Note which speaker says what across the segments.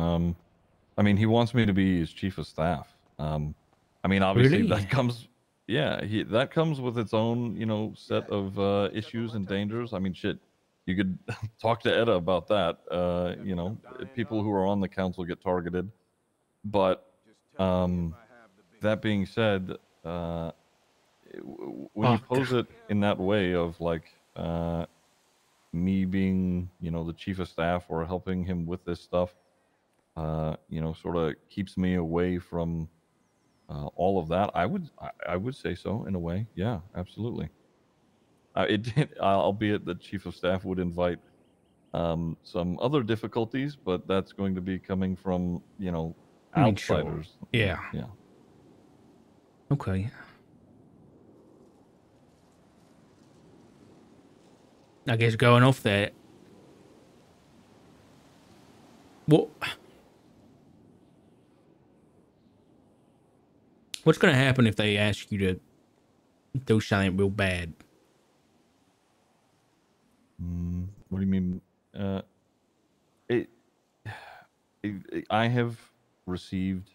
Speaker 1: I mean, he wants me to be his chief of staff. I mean, obviously
Speaker 2: Really?
Speaker 1: that comes, yeah, that comes with its own, set of issues and dangers. I mean, shit, you could talk to Etta about that. People who are on the council get targeted, but that being said, when you
Speaker 2: Fuck.
Speaker 1: pose it in that way of like me being, the chief of staff or helping him with this stuff, sort of keeps me away from all of that. I would say so in a way. Yeah, absolutely. It did, albeit the chief of staff would invite some other difficulties, but that's going to be coming from
Speaker 2: I mean, sure.
Speaker 1: outsiders.
Speaker 2: Yeah.
Speaker 1: Yeah.
Speaker 2: Okay. I guess going off that, what what's going to happen if they ask you to do something real bad?
Speaker 1: What do you mean? Uh, it, I have received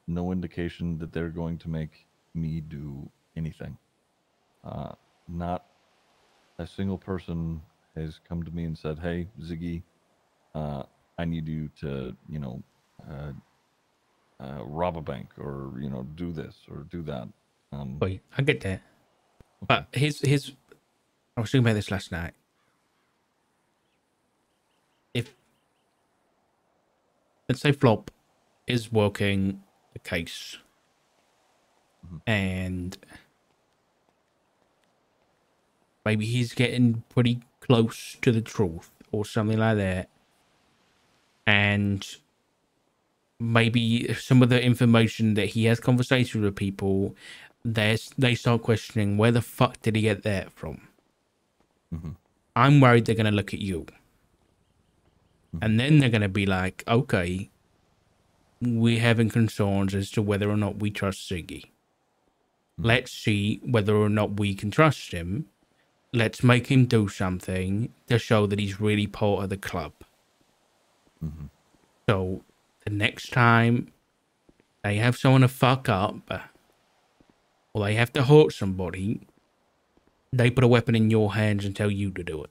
Speaker 1: no indication that they're going to make me do anything. Not a single person has come to me and said, "Hey, Ziggy, I need you to, uh, rob a bank or do this or do that."
Speaker 2: Wait, I get that.
Speaker 1: Okay.
Speaker 2: But here's I was thinking about this last night. If let's say Flop is working the case and maybe he's getting pretty close to the truth or something like that, and maybe some of the information that he has conversations with people, they start questioning where the fuck did he get that from. I'm worried they're gonna look at you, and then they're gonna be like, okay, we're having concerns as to whether or not we trust Ziggy. Let's see whether or not we can trust him. Let's make him do something to show that he's really part of the club. So the next time they have someone to fuck up or they have to hurt somebody, they put a weapon in your hands and tell you to do it.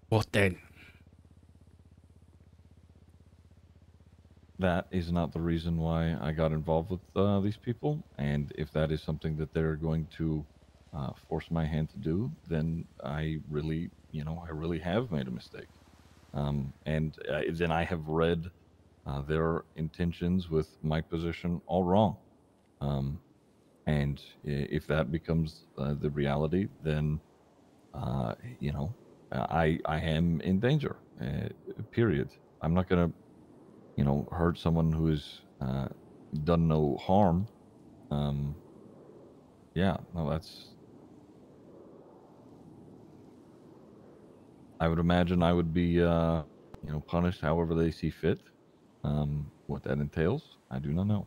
Speaker 2: What then?
Speaker 1: That is not the reason why I got involved with these people, and if that is something that they're going to force my hand to do, then I really have made a mistake. And then I have read their intentions with my position all wrong. And if that becomes the reality, then I am in danger. Period. I'm not gonna hurt someone who has done no harm. Yeah, no, that's. I would imagine I would be, punished however they see fit. What that entails, I do not know.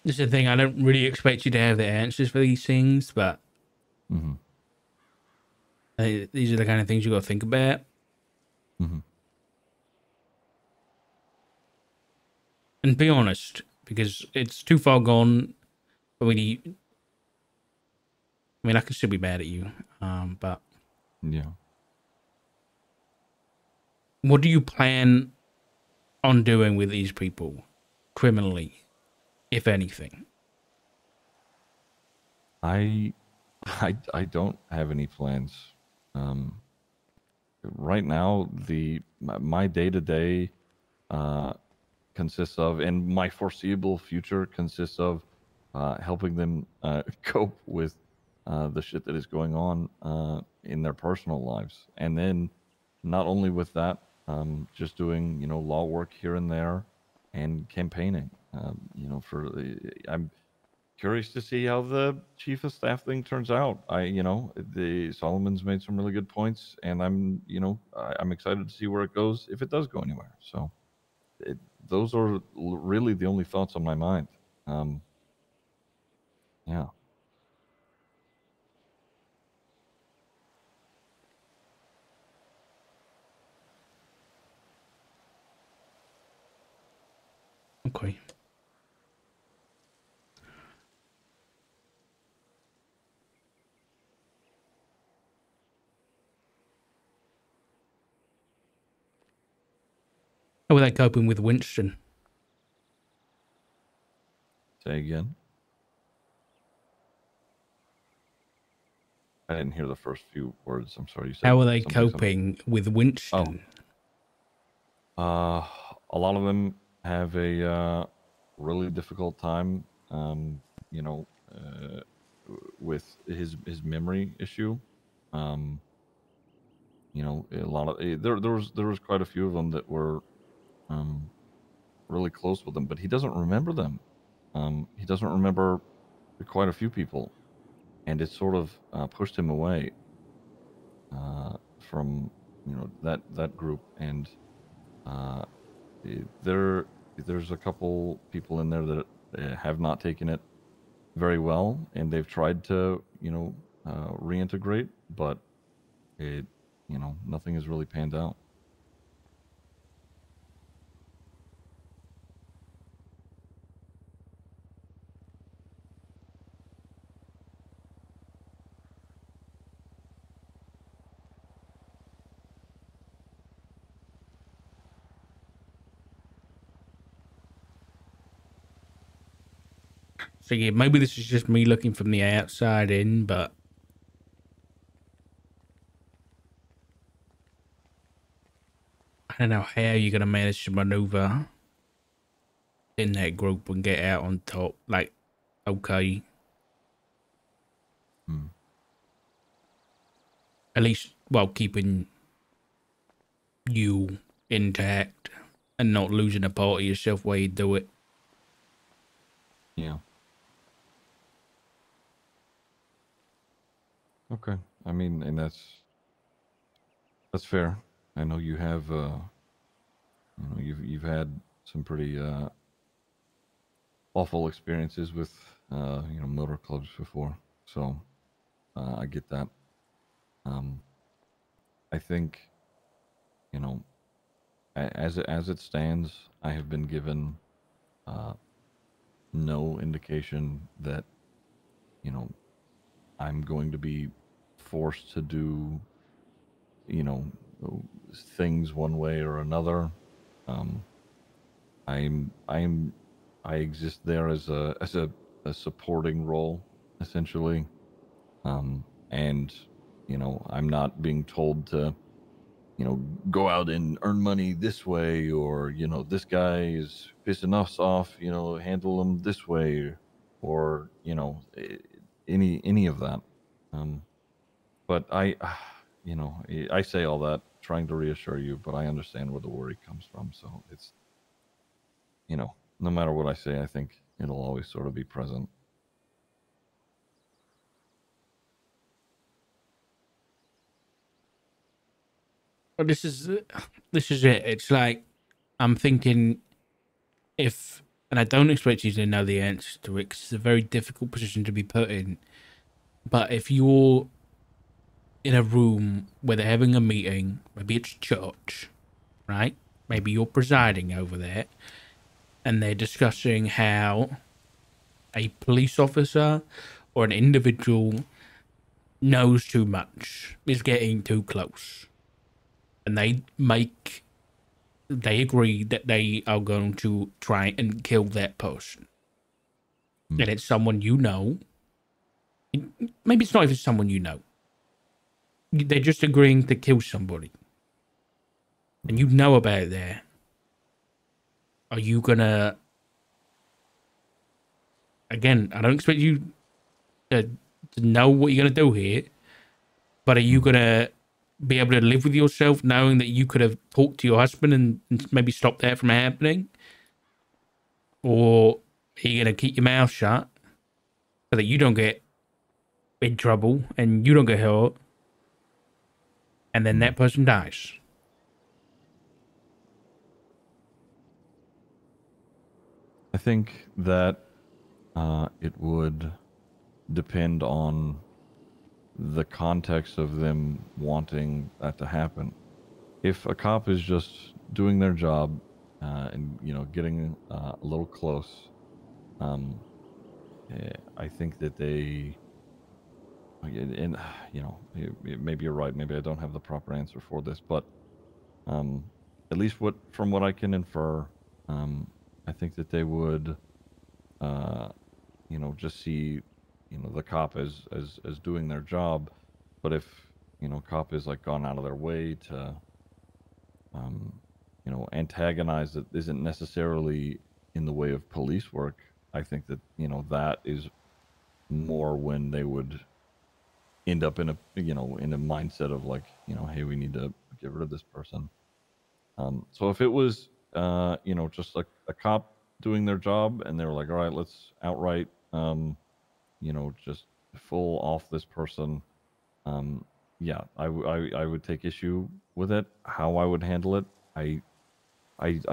Speaker 2: This is the thing. I don't really expect you to have the answers for these things, but these are the kind of things you got to think about. And be honest, because it's too far gone for me to. I mean, I can still be mad at you, but
Speaker 1: Yeah.
Speaker 2: what do you plan on doing with these people criminally, if anything?
Speaker 1: I don't have any plans. Right now, my day to day consists of, and my foreseeable future consists of, helping them cope with the shit that is going on in their personal lives, and then not only with that, just doing law work here and there, and campaigning. I'm curious to see how the chief of staff thing turns out. The Solomon's made some really good points, and I'm excited to see where it goes if it does go anywhere. So, those are really the only thoughts on my mind. Yeah.
Speaker 2: Okay. How are they coping with Winston?
Speaker 1: Say again. I didn't hear the first few words. I'm sorry. You said
Speaker 2: How are they
Speaker 1: something.
Speaker 2: coping with Winston?
Speaker 1: Oh, a lot of them have a really difficult time. You know, with his memory issue. Um, you know, a lot of there was quite a few of them that were um really close with him, but he doesn't remember them. He doesn't remember quite a few people, and it sort of pushed him away from that group. And uh, there's a couple people in there that have not taken it very well, and they've tried to reintegrate, but it nothing has really panned out.
Speaker 2: So yeah, maybe this is just me looking from the outside in, but I don't know how you're gonna manage to maneuver in that group and get out on top. Like, okay,
Speaker 1: Hmm.
Speaker 2: at least while keeping you intact and not losing a part of yourself while you do it.
Speaker 1: Yeah. Okay. I mean, and that's fair. I know you have you've had some pretty awful experiences with motor clubs before, so I get that. Um, I think you know as it stands, I have been given uh, no indication that you know I'm going to be forced to do you know things one way or another. Um, I'm I exist there as a supporting role essentially, and I'm not being told to go out and earn money this way, or this guy is pissing us off, handle him this way, or any of that. Um, but I say all that trying to reassure you, but I understand where the worry comes from. So it's no matter what I say, I think it'll always sort of be present.
Speaker 2: But this is it. It's like I'm thinking if, and I don't expect you to know the answer to it, 'cause it's a very difficult position to be put in. But if you're in a room where they're having a meeting, maybe it's church, right? Maybe you're presiding over that, and they're discussing how a police officer or an individual knows too much, is getting too close, and they agree that they are going to try and kill that person.
Speaker 1: Mm.
Speaker 2: And it's someone you know. Maybe it's not even someone you know. They're just agreeing to kill somebody. And you know about that. Are you gonna... Again, I don't expect you to know what you're gonna do here. But are you gonna be able to live with yourself knowing that you could have talked to your husband and maybe stopped that from happening? Or are you gonna keep your mouth shut so that you don't get in trouble and you don't get hurt, and then that person dies?
Speaker 1: I think that it would depend on the context of them wanting that to happen. If a cop is just doing their job, and getting a little close. I think that they, and maybe you're right. Maybe I don't have the proper answer for this, but at least from what I can infer, I think that they would, just see, the cop as doing their job. But if cop is like gone out of their way to, um, antagonize that isn't necessarily in the way of police work, I think that that is more when they would end up in a mindset of like, hey, we need to get rid of this person. So if it was just a cop doing their job and they were like, all right, let's outright just full off this person, yeah, I would take issue with it. How I would handle it, I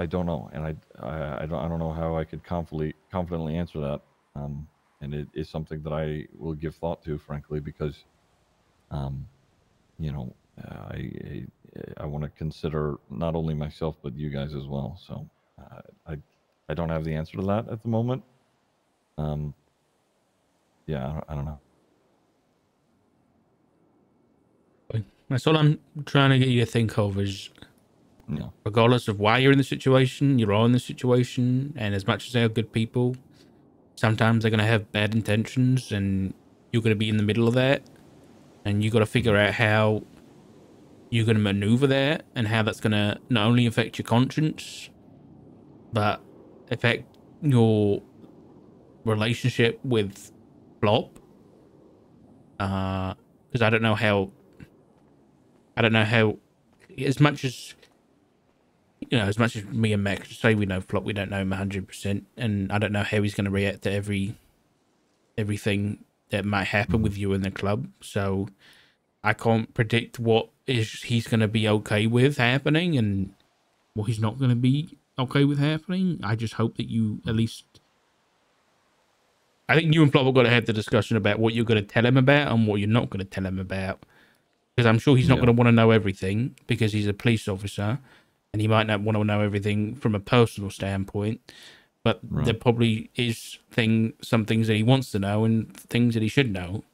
Speaker 1: don't know, and I don't know how I could confidently answer that. And it is something that I will give thought to, frankly, because um, I want to consider not only myself but you guys as well. So I don't have the answer to that at the moment. Yeah, I don't know.
Speaker 2: That's all I'm trying to get you to think of is, regardless of why you're in the situation, you're all in the situation, and as much as they're good people, sometimes they're going to have bad intentions, and you're going to be in the middle of that, and you got to figure out how you're going to maneuver that, and how that's going to not only affect your conscience, but affect your relationship with Flop. Because I don't know how, as much as me and Max say we know Flop, we don't know him 100%, and I don't know how he's going to react to everything that might happen with you in the club. So I can't predict what he's going to be okay with happening and what he's not going to be okay with happening. I just hope that you at least, I think you and Flop have got to have the discussion about what you're going to tell him about and what you're not going to tell him about. Because I'm sure he's not going to want to know everything because he's a police officer and he might not want to know everything from a personal standpoint. But there probably is some things that he wants to know and things that he should know.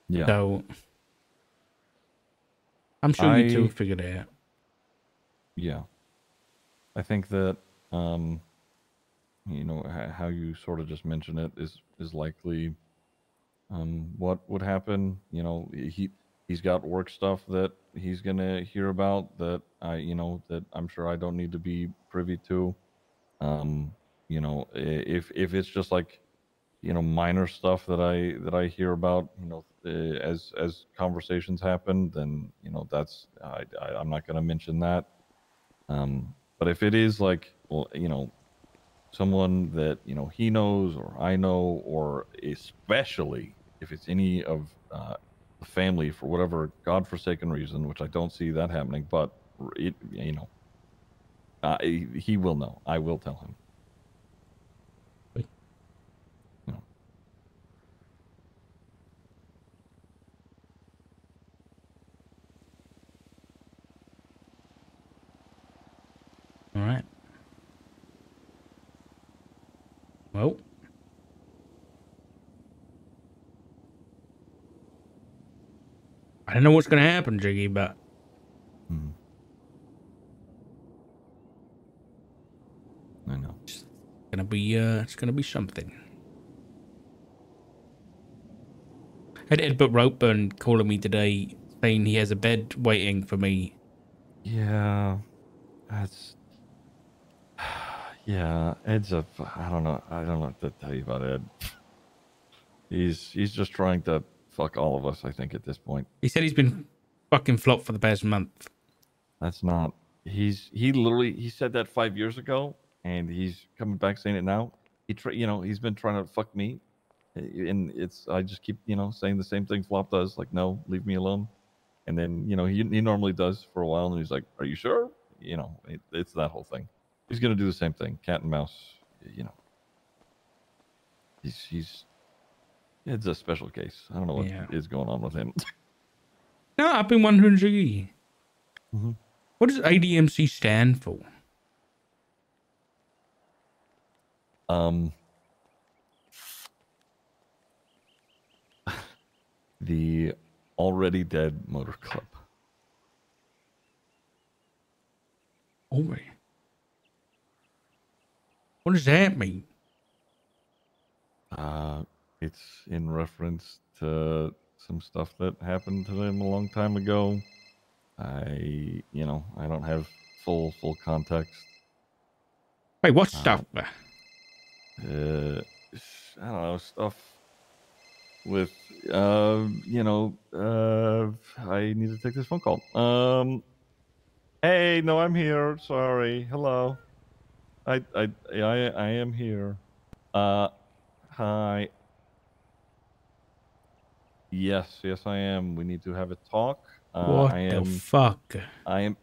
Speaker 2: Yeah. So I'm sure you two figured it out.
Speaker 1: Yeah. I think that, how you sort of just mentioned it is likely what would happen. He's got work stuff that he's going to hear about that that I'm sure I don't need to be privy to. If it's just like, minor stuff that I hear about, as conversations happen, then, that's, I'm not going to mention that. But if it is like, well, someone that, he knows or I know, or especially if it's any of, the family for whatever godforsaken reason, which I don't see that happening, but he will know. I will tell him.
Speaker 2: All right. Well, I don't know what's going to happen, Jiggy, but
Speaker 1: I know
Speaker 2: it's gonna be something. I had Edward Ropeburn calling me today saying he has a bed waiting for me.
Speaker 1: Yeah, that's Ed's I don't know what to tell you about Ed. He's just trying to fuck all of us, I think, at this point.
Speaker 2: He said he's been fucking Flop for the past month.
Speaker 1: That's not. He said that 5 years ago, and he's coming back saying it now. He's been trying to fuck me, and I just keep saying the same thing Flop does, like, no, leave me alone. And then he normally does for a while, and he's like, are you sure? It's that whole thing. He's gonna do the same thing, cat and mouse. It's a special case. I don't know what is going on with him.
Speaker 2: No, I've been wondering, Jiggy. What does ADMC stand for?
Speaker 1: Um, the already dead motor club.
Speaker 2: Already. What does that mean?
Speaker 1: It's in reference to some stuff that happened to them a long time ago. I don't have full context.
Speaker 2: Wait, what stuff?
Speaker 1: I don't know, stuff with I need to take this phone call. Hey, no, I'm here. Sorry. Hello. I am here. Hi. Yes, I am. We need to have a talk.
Speaker 2: What the fuck?
Speaker 1: I am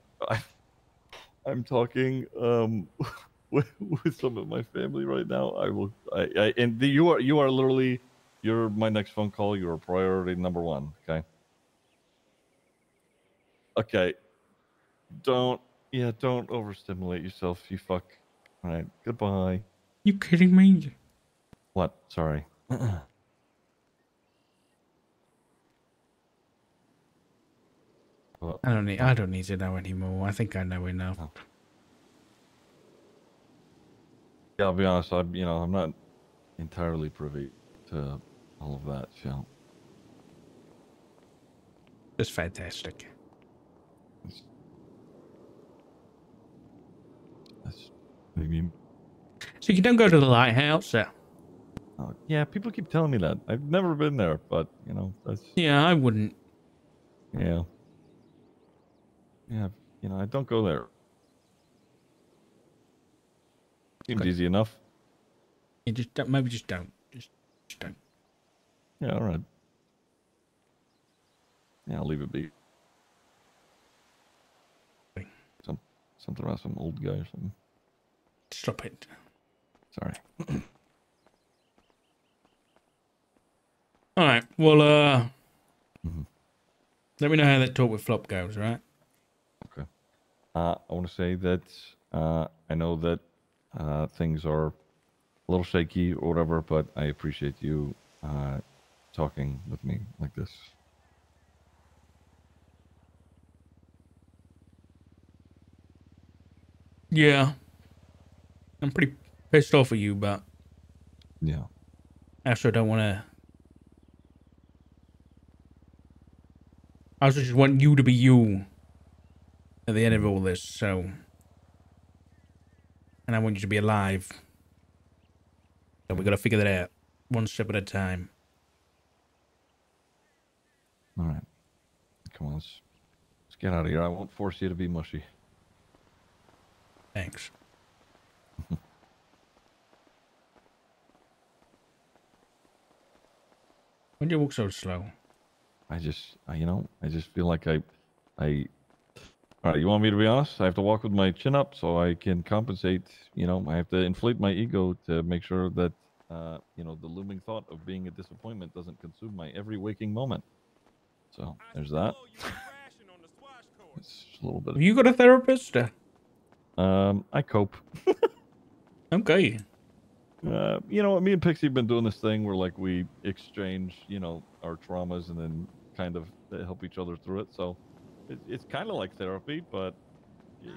Speaker 1: I'm talking with some of my family right now. You are literally, you're my next phone call. You're priority number one. Okay. Don't overstimulate yourself. You fuck. All right. Goodbye.
Speaker 2: You kidding me?
Speaker 1: What? Sorry. What?
Speaker 2: I don't need to know anymore. I think I know enough.
Speaker 1: Oh. Yeah, I'll be honest. I'm not entirely privy to all of that. So.
Speaker 2: It's fantastic.
Speaker 1: That's what do you mean?
Speaker 2: So you don't go to the lighthouse?
Speaker 1: Yeah, people keep telling me that. I've never been there, but that's.
Speaker 2: Yeah, I wouldn't.
Speaker 1: Yeah. Yeah, I don't go there. Seems easy enough.
Speaker 2: You just don't, maybe just don't. Just don't.
Speaker 1: Yeah, all right. Yeah, I'll leave it be. Something about some old guy or something.
Speaker 2: Stop it.
Speaker 1: Sorry.
Speaker 2: All right. Well, let me know how that talk with Flop goes, right?
Speaker 1: Okay. I want to say that I know that things are a little shaky or whatever, but I appreciate you talking with me like this.
Speaker 2: Yeah. I'm pretty pissed off at you, but
Speaker 1: Yeah.
Speaker 2: I also don't want to. I also just want you to be you at the end of all this, so. And I want you to be alive. So we got to figure that out one step at a time.
Speaker 1: All right. Come on, let's get out of here. I won't force you to be mushy.
Speaker 2: Thanks. Why do you walk so slow?
Speaker 1: I just feel like I. All right, you want me to be honest? I have to walk with my chin up so I can compensate. I have to inflate my ego to make sure that, the looming thought of being a disappointment doesn't consume my every waking moment. So there's that. It's just a little bit.
Speaker 2: Have you got a therapist?
Speaker 1: I cope.
Speaker 2: Okay.
Speaker 1: Me and Pixie have been doing this thing where like we exchange, our traumas and then kind of help each other through it. So it's kind of like therapy, but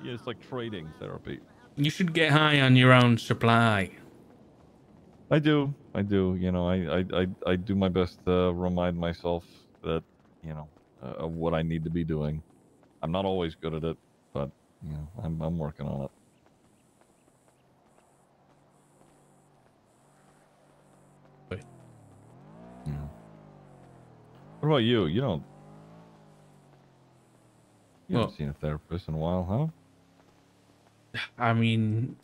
Speaker 1: it's like trading therapy.
Speaker 2: You should get high on your own supply.
Speaker 1: I do. I do my best to remind myself that, of what I need to be doing. I'm not always good at it, but I'm working on it. Yeah. What about you? You haven't seen a therapist in a while, huh?
Speaker 2: I mean,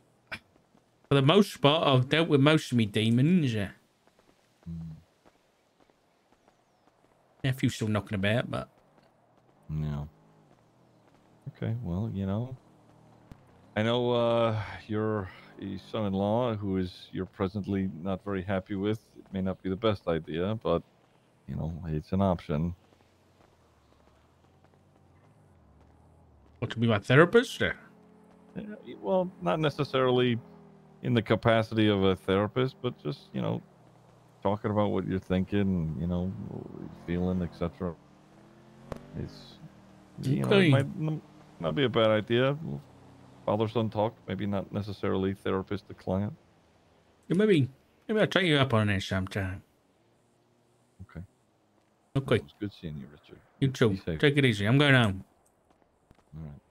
Speaker 2: for the most part, I've dealt with most of me demons. A few still knocking about, but
Speaker 1: yeah. Okay, well, I know your son-in-law, who you're presently not very happy with. It may not be the best idea, but it's an option.
Speaker 2: what to be my therapist?
Speaker 1: Well, not necessarily in the capacity of a therapist, but just, you know, talking about what you're thinking, you know, what you're feeling, etc. It's, you know, it
Speaker 2: Okay.
Speaker 1: might be a bad idea. Father-son talk, maybe not necessarily therapist to client.
Speaker 2: Maybe I'll take you up on it sometime.
Speaker 1: Okay.
Speaker 2: Okay.
Speaker 1: Well, it was good seeing you, Richard.
Speaker 2: You too.
Speaker 1: Be safe.
Speaker 2: Take it easy. I'm going home.
Speaker 1: All right.